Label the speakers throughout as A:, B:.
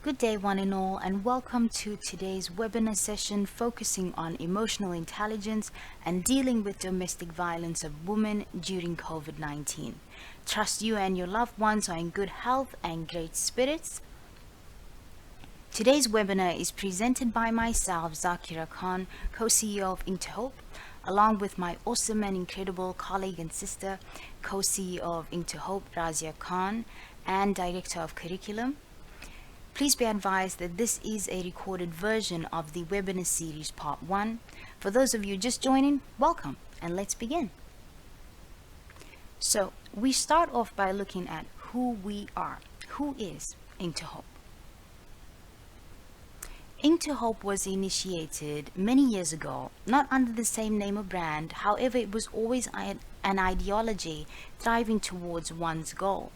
A: Good day, one and all, and welcome to today's webinar session focusing on emotional intelligence and dealing with domestic violence of women during COVID-19. Trust you and your loved ones are in good health and great spirits. Today's webinar is presented by myself, Zakira Khan, co-CEO of Interhope, along with my awesome and incredible colleague and sister, co-CEO of Interhope, Razia Khan, and Director of Curriculum. Please be advised that this is a recorded version of the webinar series part 1. For those of you just joining, welcome, and let's begin. So, we start off by looking at who we are. Who is Interhope? Interhope was initiated many years ago, not under the same name or brand. However, it was always an ideology driving towards one's goal.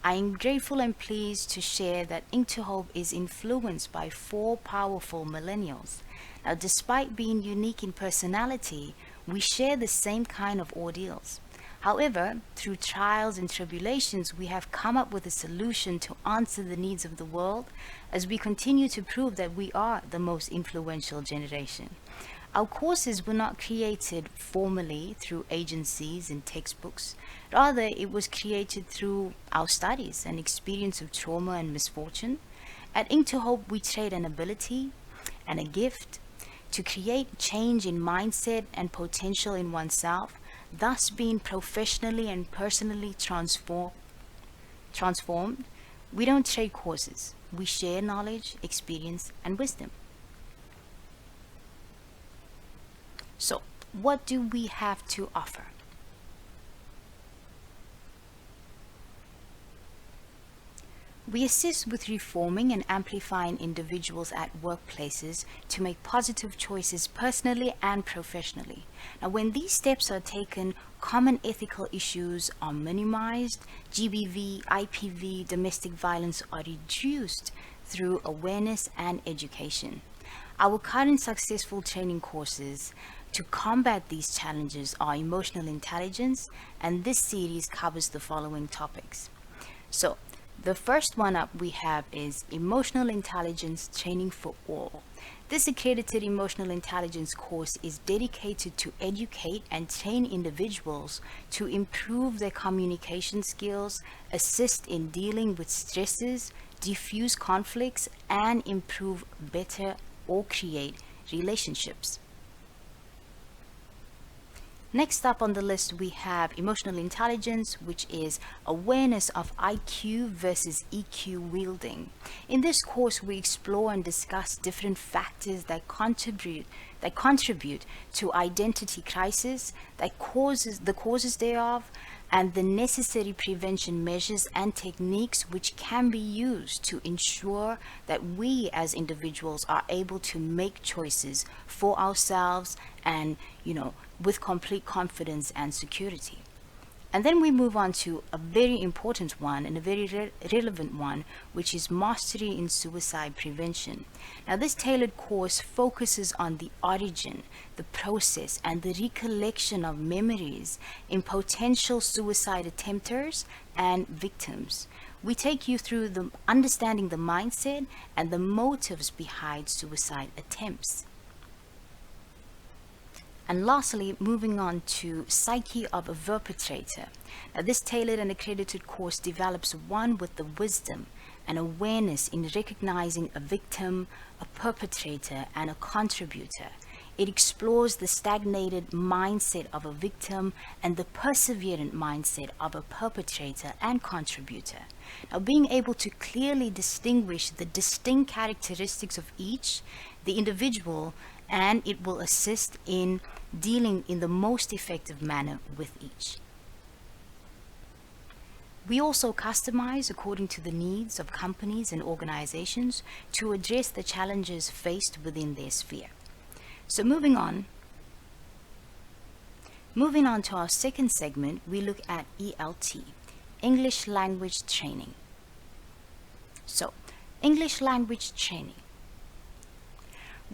A: I am grateful and pleased to share that Interhope is influenced by 4 powerful millennials. Now, despite being unique in personality, we share the same kind of ordeals. However, through trials and tribulations, we have come up with a solution to answer the needs of the world as we continue to prove that we are the most influential generation. Our courses were not created formally through agencies and textbooks. Rather, it was created through our studies and experience of trauma and misfortune. At Interhope, we trade an ability and a gift to create change in mindset and potential in oneself, thus being professionally and personally transformed. We don't trade courses. We share knowledge, experience, and wisdom. So, what do we have to offer? We assist with reforming and amplifying individuals at workplaces to make positive choices personally and professionally. Now, when these steps are taken, common ethical issues are minimized, G.B.V, IPV, domestic violence are reduced through awareness and education. Our current successful training courses to combat these challenges are emotional intelligence, and this series covers the following topics. So, the first one up we have is Emotional Intelligence Training for All. This accredited emotional intelligence course is dedicated to educate and train individuals to improve their communication skills, assist in dealing with stresses, diffuse conflicts, and improve better or create relationships. Next up on the list, we have emotional intelligence, which is awareness of IQ versus EQ wielding. In this course, we explore and discuss different factors that contribute to identity crisis, the causes thereof, and the necessary prevention measures and techniques which can be used to ensure that we as individuals are able to make choices for ourselves and, with complete confidence and security. And then we move on to a very important one and a very relevant one, which is Mastery in Suicide Prevention. Now, this tailored course focuses on the origin, the process, and the recollection of memories in potential suicide attempters and victims. We take you through the understanding the mindset and the motives behind suicide attempts. And lastly, moving on to Psyche of a Perpetrator. Now, this tailored and accredited course develops one with the wisdom and awareness in recognizing a victim, a perpetrator, and a contributor. It explores the stagnated mindset of a victim and the perseverant mindset of a perpetrator and contributor. Now, being able to clearly distinguish the distinct characteristics of each, the individual, and it will assist in dealing in the most effective manner with each. We also customize according to the needs of companies and organizations to address the challenges faced within their sphere. So moving on to our second segment, we look at ELT, English Language Training. So, English Language Training.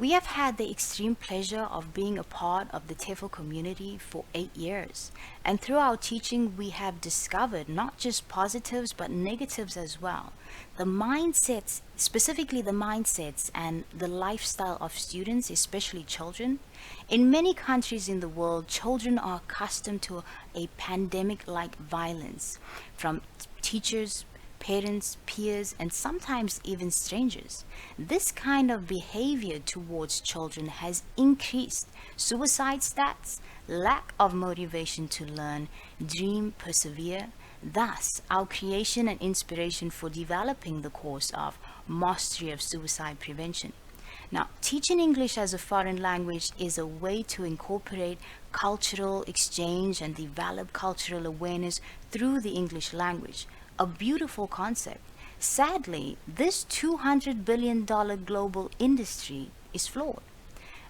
A: We have had the extreme pleasure of being a part of the TEFL community for 8 years, and through our teaching we have discovered not just positives but negatives as well. The mindsets, specifically the mindsets and the lifestyle of students, especially children. In many countries in the world, children are accustomed to a pandemic-like violence from teachers, parents, peers, and sometimes even strangers. This kind of behavior towards children has increased suicide stats, lack of motivation to learn, dream, persevere. Thus, our creation and inspiration for developing the course of Mastery of Suicide Prevention. Now, teaching English as a foreign language is a way to incorporate cultural exchange and develop cultural awareness through the English language. A beautiful concept. Sadly, this $200 billion global industry is flawed.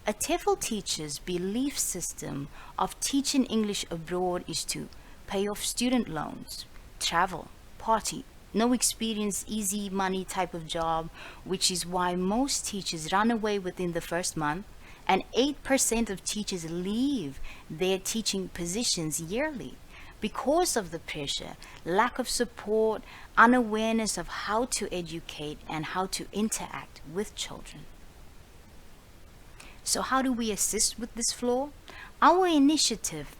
A: A TEFL teacher's belief system of teaching English abroad is to pay off student loans, travel, party, no experience, easy money type of job, which is why most teachers run away within the first month, and 8% of teachers leave their teaching positions yearly. Because of the pressure, lack of support, unawareness of how to educate and how to interact with children. So how do we assist with this flaw? Our initiative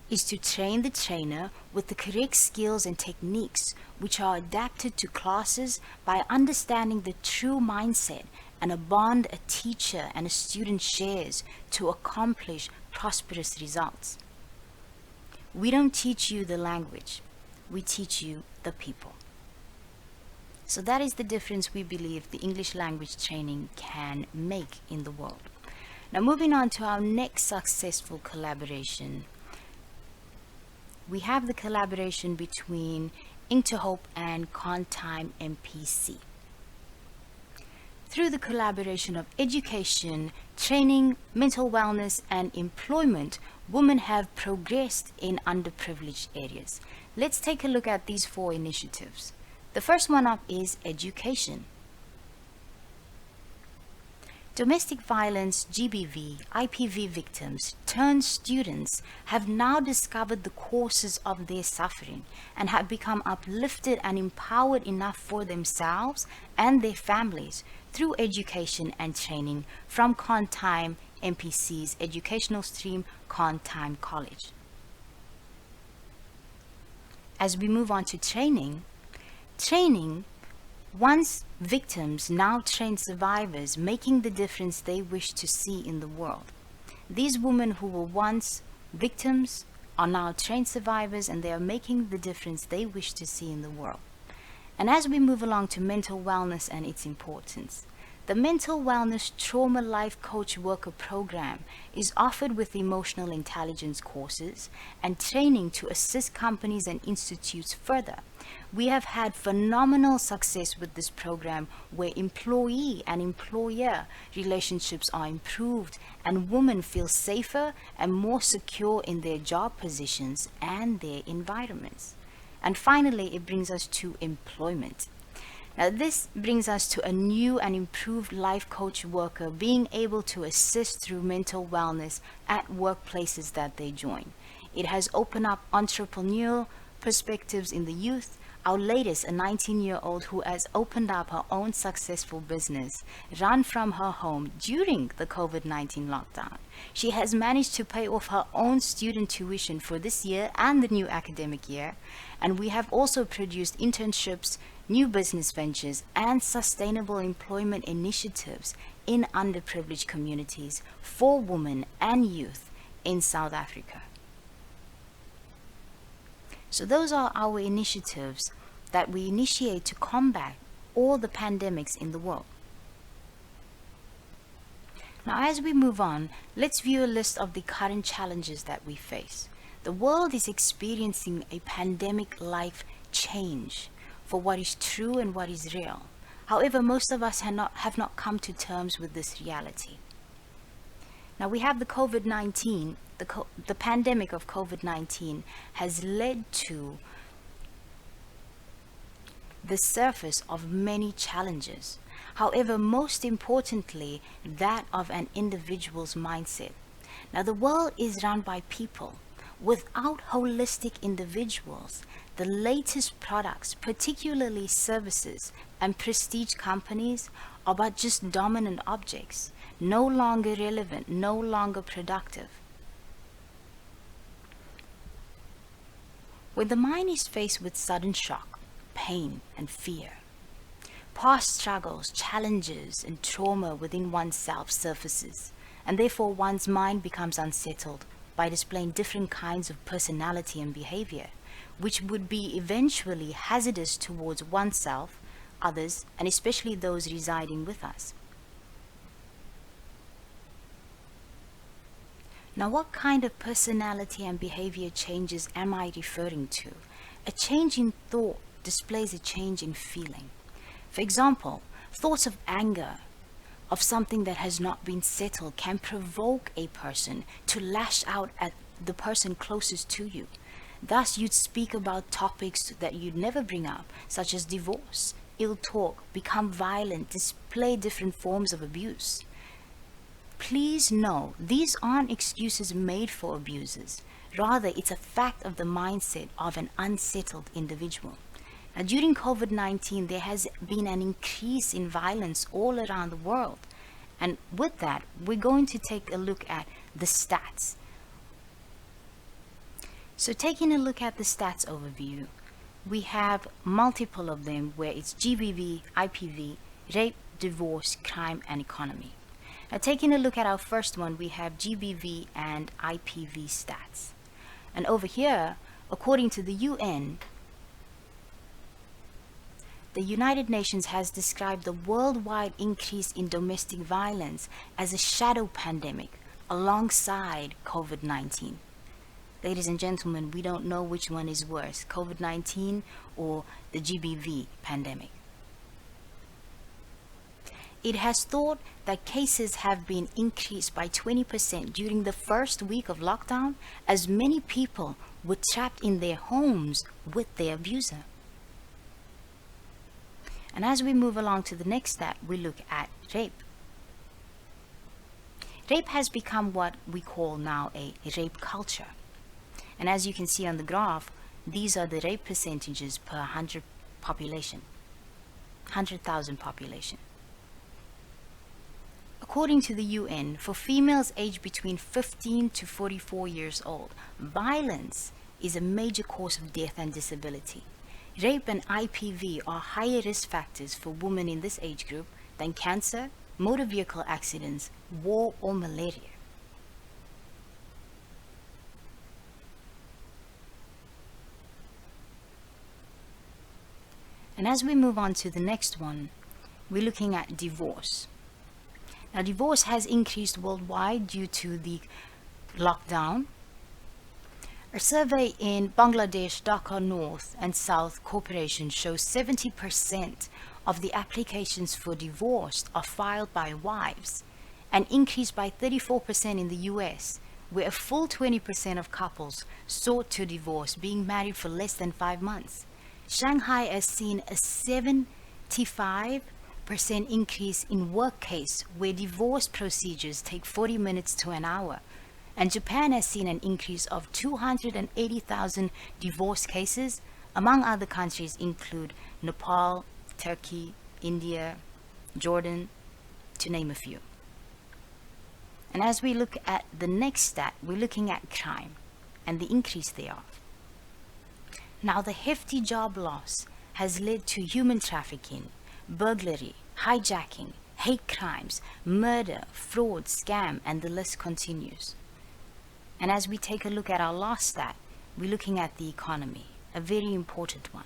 A: is to train the trainer with the correct skills and techniques which are adapted to classes by understanding the true mindset and a bond a teacher and a student shares to accomplish prosperous results. We don't teach you the language, we teach you the people. So that is the difference we believe the English language training can make in the world. Now moving on to our next successful collaboration. We have the collaboration between Interhope and Contime MPC. Through the collaboration of education, training, mental wellness, and employment, women have progressed in underprivileged areas. Let's take a look at these 4 initiatives. The first one up is education. Domestic violence, G.B.V, IPV victims turned students have now discovered the causes of their suffering and have become uplifted and empowered enough for themselves and their families through education and training from Contime MPC's educational stream, Contime College. As we move on to training, once victims now train survivors, making the difference they wish to see in the world. These women who were once victims are now trained survivors, and they are making the difference they wish to see in the world. And as we move along to mental wellness and its importance, the Mental Wellness Trauma Life Coach Worker Program is offered with emotional intelligence courses and training to assist companies and institutes further. We have had phenomenal success with this program where employee and employer relationships are improved and women feel safer and more secure in their job positions and their environments. And finally, it brings us to employment. Now this brings us to a new and improved life coach worker being able to assist through mental wellness at workplaces that they join. It has opened up entrepreneurial perspectives in the youth. Our latest, a 19-year-old who has opened up her own successful business, run from her home during the COVID-19 lockdown. She has managed to pay off her own student tuition for this year and the new academic year. And we have also produced internships, new business ventures, and sustainable employment initiatives in underprivileged communities for women and youth in South Africa. So those are our initiatives that we initiate to combat all the pandemics in the world. Now, as we move on, let's view a list of the current challenges that we face. The world is experiencing a pandemic-like change for what is true and what is real. However, most of us have not come to terms with this reality. Now we have the COVID-19, the pandemic of COVID-19 has led to the surface of many challenges. However, most importantly, that of an individual's mindset. Now, the world is run by people. Without holistic individuals, the latest products, particularly services and prestige companies, are but just dominant objects, no longer relevant, no longer productive. When the mind is faced with sudden shock, pain, and fear, past struggles, challenges, and trauma within oneself surfaces, and therefore one's mind becomes unsettled by displaying different kinds of personality and behavior, which would be eventually hazardous towards oneself, others, and especially those residing with us. Now, what kind of personality and behavior changes am I referring to? A change in thought displays a change in feeling. For example, thoughts of anger, of something that has not been settled, can provoke a person to lash out at the person closest to you. Thus, you'd speak about topics that you'd never bring up, such as divorce, ill talk, become violent, display different forms of abuse. Please know, these aren't excuses made for abusers. Rather, it's a fact of the mindset of an unsettled individual. Now, during COVID-19, there has been an increase in violence all around the world. And with that, we're going to take a look at the stats. So taking a look at the stats overview, we have multiple of them where it's G.B.V, IPV, rape, divorce, crime, and economy. Now, taking a look at our first one, we have G.B.V and IPV stats. And over here, according to the UN, the United Nations has described the worldwide increase in domestic violence as a shadow pandemic alongside COVID-19. Ladies and gentlemen, we don't know which one is worse, COVID-19 or the G.B.V pandemic. It has thought that cases have been increased by 20% during the first week of lockdown, as many people were trapped in their homes with their abuser. And as we move along to the next step, we look at rape. Rape has become what we call now a rape culture. And as you can see on the graph, these are the rape percentages per 100,000 population. According to the UN, for females aged between 15 to 44 years old, violence is a major cause of death and disability. Rape and IPV are higher risk factors for women in this age group than cancer, motor vehicle accidents, war, or malaria. And as we move on to the next one, we're looking at divorce. Now, divorce has increased worldwide due to the lockdown. A survey in Bangladesh, Dhaka North and South Corporation shows 70% of the applications for divorce are filed by wives, and increased by 34% in the US, where a full 20% of couples sought to divorce, being married for less than 5 months. Shanghai has seen a 75% increase in work case, where divorce procedures take 40 minutes to an hour. And Japan has seen an increase of 280,000 divorce cases. Among other countries include Nepal, Turkey, India, Jordan, to name a few. And as we look at the next stat, we're looking at crime and the increase thereof. Now, the hefty job loss has led to human trafficking, burglary, hijacking, hate crimes, murder, fraud, scam, and the list continues. And as we take a look at our last stat, we're looking at the economy, a very important one.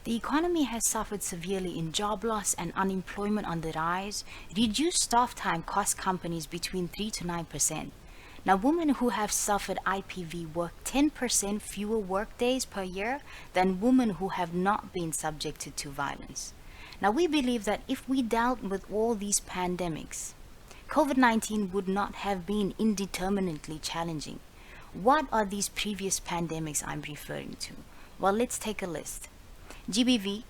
A: The economy has suffered severely in job loss and unemployment on the rise. Reduced staff time costs companies between 3 to 9%. Now, women who have suffered IPV work 10% fewer work days per year than women who have not been subjected to violence. Now, we believe that if we dealt with all these pandemics, COVID-19 would not have been indeterminately challenging. What are these previous pandemics I'm referring to? Well, let's take a list. G.B.V,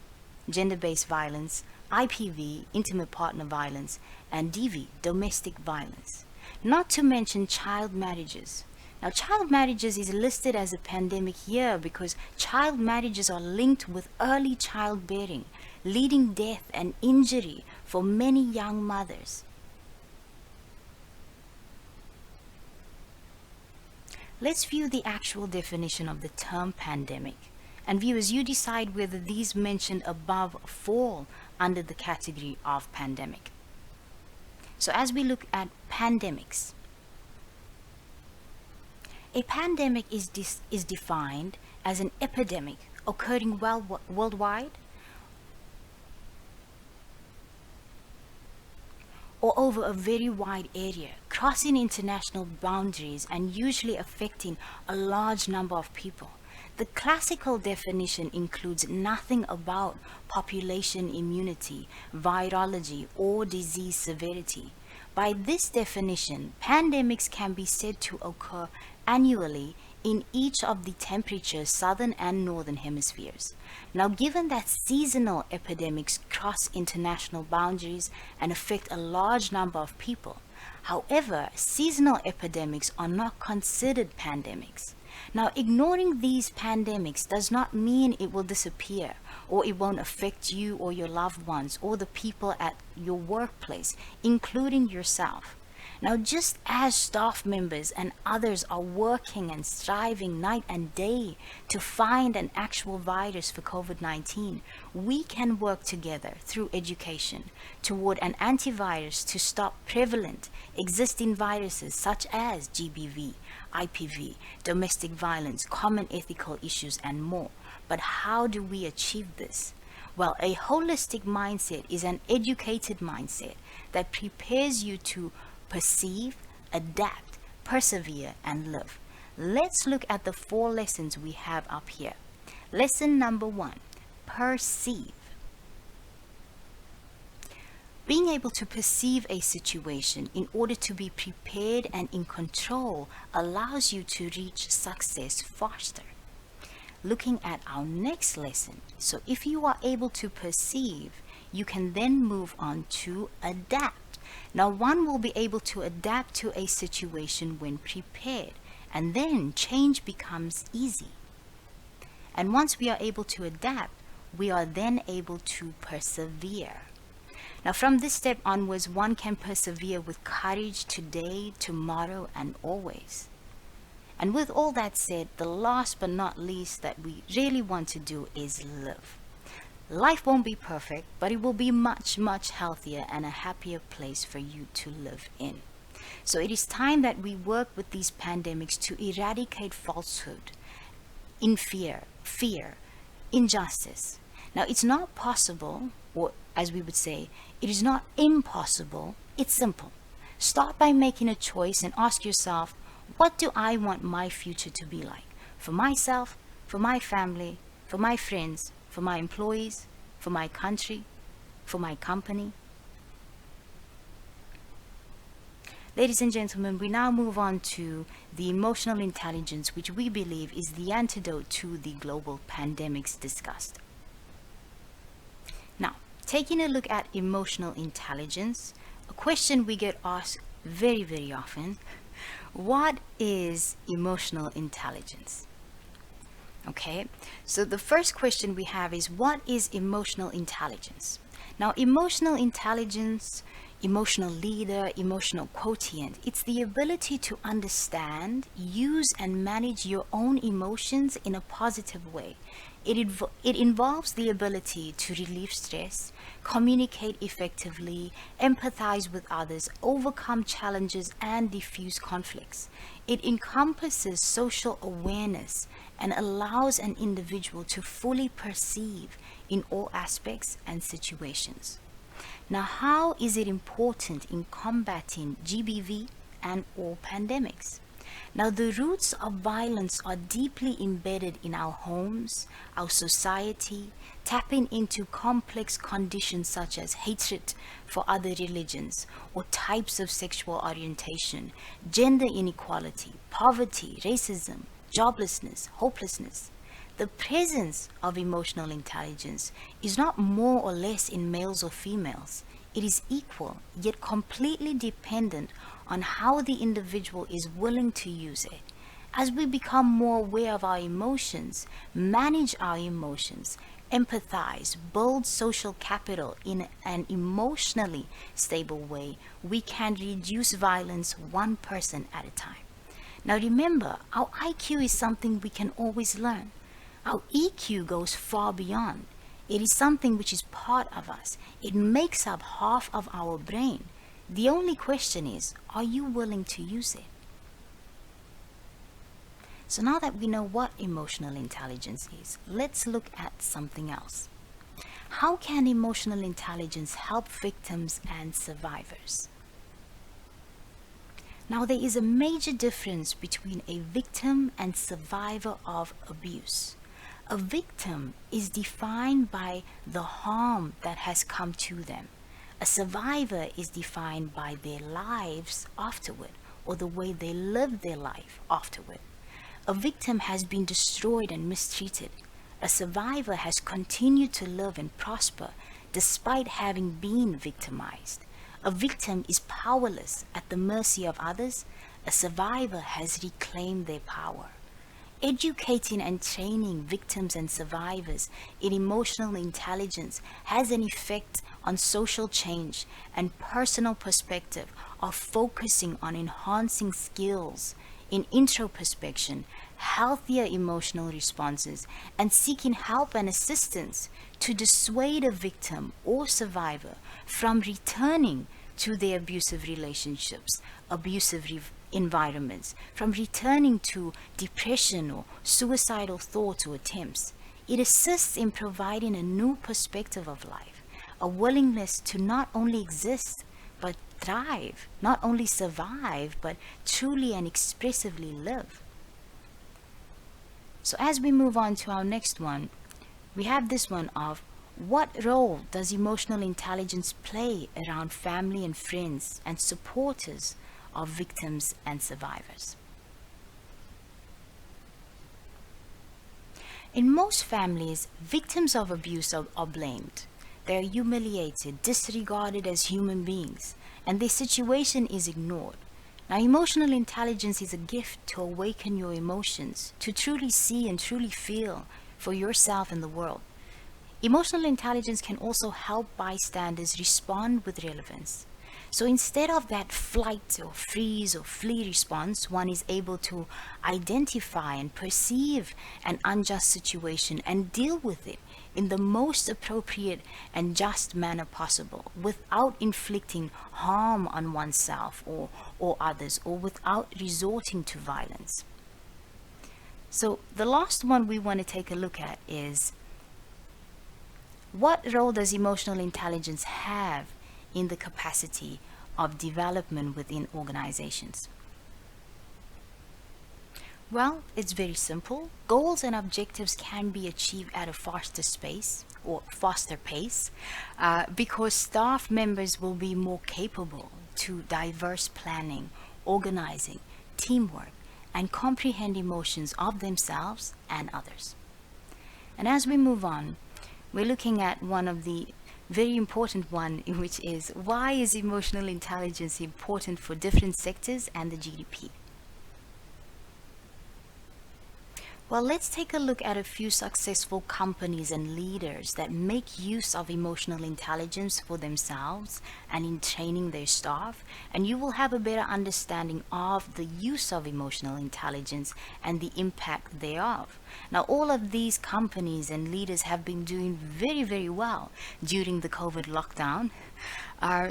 A: gender-based violence, IPV, intimate partner violence, and DV, domestic violence. Not to mention child marriages. Now, child marriages is listed as a pandemic here because child marriages are linked with early childbearing, leading death and injury for many young mothers. Let's view the actual definition of the term pandemic. And viewers, you decide whether these mentioned above fall under the category of pandemic. So as we look at pandemics, a pandemic is defined as an epidemic occurring worldwide or over a very wide area, crossing international boundaries and usually affecting a large number of people. The classical definition includes nothing about population immunity, virology, or disease severity. By this definition, pandemics can be said to occur annually in each of the temperature southern and northern hemispheres. Now, given that seasonal epidemics cross international boundaries and affect a large number of people, however, seasonal epidemics are not considered pandemics. Now, ignoring these pandemics does not mean it will disappear or it won't affect you or your loved ones or the people at your workplace, including yourself. Now, just as staff members and others are working and striving night and day to find an actual virus for COVID-19, we can work together through education toward an antivirus to stop prevalent existing viruses such as G.B.V, IPV, domestic violence, common ethical issues, and more. But how do we achieve this? Well, a holistic mindset is an educated mindset that prepares you to perceive, adapt, persevere, and live. Let's look at the 4 lessons we have up here. Lesson number 1, perceive. Being able to perceive a situation in order to be prepared and in control allows you to reach success faster. Looking at our next lesson, so if you are able to perceive, you can then move on to adapt. Now, one will be able to adapt to a situation when prepared, and then change becomes easy. And once we are able to adapt, we are then able to persevere. Now, from this step onwards, one can persevere with courage today, tomorrow, and always. And with all that said, the last but not least that we really want to do is live. Life won't be perfect, but it will be much, much healthier and a happier place for you to live in. So it is time that we work with these pandemics to eradicate falsehood, fear, injustice. Now, it's not possible, or as we would say, it is not impossible, it's simple. Start by making a choice and ask yourself, what do I want my future to be like? For myself, for my family, for my friends, for my employees, for my country, for my company. Ladies and gentlemen, we now move on to the emotional intelligence, which we believe is the antidote to the global pandemics discussed. Now, taking a look at emotional intelligence, a question we get asked very, very often: what is emotional intelligence? Okay, so the first question we have is, what is emotional intelligence? Now, emotional intelligence, emotional leader, emotional quotient, it's the ability to understand, use, and manage your own emotions in a positive way. It involves the ability to relieve stress, communicate effectively, empathize with others, overcome challenges, and diffuse conflicts. It encompasses social awareness and allows an individual to fully perceive in all aspects and situations. Now, how is it important in combating G.B.V and all pandemics? Now, the roots of violence are deeply embedded in our homes, our society, tapping into complex conditions such as hatred for other religions or types of sexual orientation, gender inequality, poverty, racism, joblessness, hopelessness. The presence of emotional intelligence is not more or less in males or females. It is equal, yet completely dependent on how the individual is willing to use it. As we become more aware of our emotions, manage our emotions, empathize, build social capital in an emotionally stable way, we can reduce violence one person at a time. Now remember, our IQ is something we can always learn. Our EQ goes far beyond. It is something which is part of us. It makes up half of our brain. The only question is, are you willing to use it? So now that we know what emotional intelligence is, let's look at something else. How can emotional intelligence help victims and survivors? Now, there is a major difference between a victim and survivor of abuse. A victim is defined by the harm that has come to them. A survivor is defined by their lives afterward, or the way they live their life afterward. A victim has been destroyed and mistreated. A survivor has continued to live and prosper despite having been victimized. A victim is powerless at the mercy of others. A survivor has reclaimed their power. Educating and training victims and survivors in emotional intelligence has an effect on social change and personal perspective of focusing on enhancing skills in introspection, healthier emotional responses, and seeking help and assistance to dissuade a victim or survivor from returning to their abusive relationships, abusive environments, from returning to depression or suicidal thoughts or attempts. It assists in providing a new perspective of life, a willingness to not only exist, but thrive, not only survive, but truly and expressively live. So as we move on to our next one, we have this one of what role does emotional intelligence play around family and friends and supporters of victims and survivors? In most families, victims of abuse are blamed. They are humiliated, disregarded as human beings, and their situation is ignored. Now, emotional intelligence is a gift to awaken your emotions, to truly see and truly feel for yourself and the world. Emotional intelligence can also help bystanders respond with relevance. So instead of that flight or freeze or flee response, one is able to identify and perceive an unjust situation and deal with it in the most appropriate and just manner possible, without inflicting harm on oneself or others, or without resorting to violence. So the last one we want to take a look at is, what role does emotional intelligence have in the capacity of development within organizations? Well, it's very simple. Goals and objectives can be achieved at a faster pace because staff members will be more capable to diverse planning, organizing, teamwork, and comprehend emotions of themselves and others. And as we move on, we're looking at one of the very important one, which is, why is emotional intelligence important for different sectors and the GDP? Well, let's take a look at a few successful companies and leaders that make use of emotional intelligence for themselves and in training their staff, and you will have a better understanding of the use of emotional intelligence and the impact thereof. Now, all of these companies and leaders have been doing very, very well during the COVID lockdown.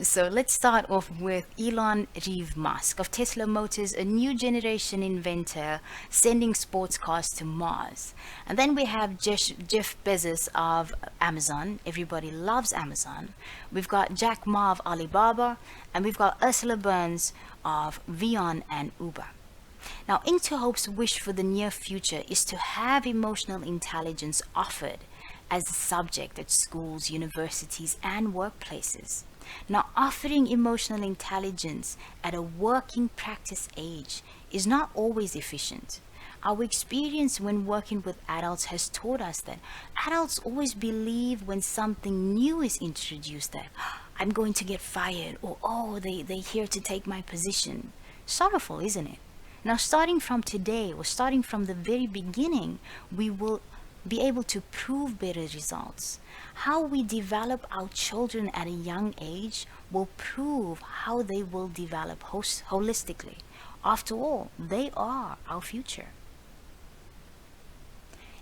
A: So let's start off with Elon Reeve Musk of Tesla Motors, a new generation inventor sending sports cars to Mars. And then we have Jeff Bezos of Amazon. Everybody loves Amazon. We've got Jack Ma of Alibaba, and we've got Ursula Burns of Vion and Uber. Now, Interhope's wish for the near future is to have emotional intelligence offered as a subject at schools, universities, and workplaces. Now, offering emotional intelligence at a working practice age is not always efficient. Our experience when working with adults has taught us that adults always believe when something new is introduced that I'm going to get fired, or oh, they're here to take my position. Sorrowful, isn't it? Now, starting from today, or starting from the very beginning, we will be able to prove better results. How we develop our children at a young age will prove how they will develop holistically. After all, they are our future.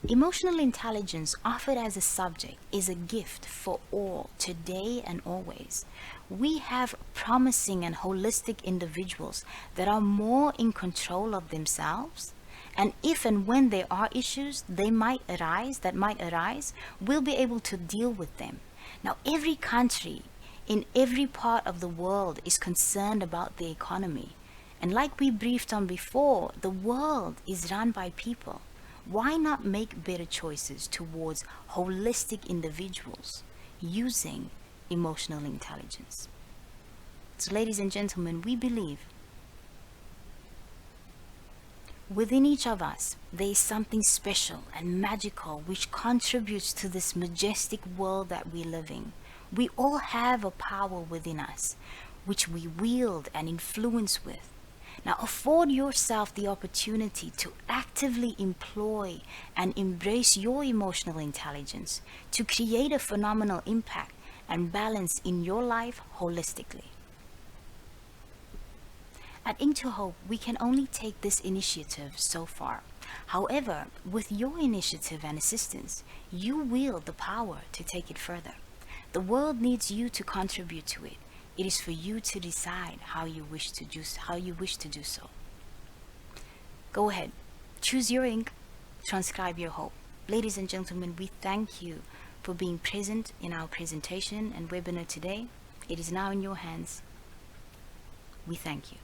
A: Emotional intelligence offered as a subject is a gift for all, today and always. We have promising and holistic individuals that are more in control of themselves, and if and when there are issues that might arise, we'll be able to deal with them. Now, every country in every part of the world is concerned about the economy. And like we briefed on before, the world is run by people. Why not make better choices towards holistic individuals using emotional intelligence? So, ladies and gentlemen, we believe within each of us there is something special and magical which contributes to this majestic world that we live in. We all have a power within us which we wield and influence with. Now, afford yourself the opportunity to actively employ and embrace your emotional intelligence to create a phenomenal impact and balance in your life holistically. At Into Hope, we can only take this initiative so far. However, with your initiative and assistance, you wield the power to take it further. The world needs you to contribute to it. It is for you to decide how you wish to do so. Go ahead, choose your ink, transcribe your hope. Ladies and gentlemen, we thank you for being present in our presentation and webinar today. It is now in your hands. We thank you.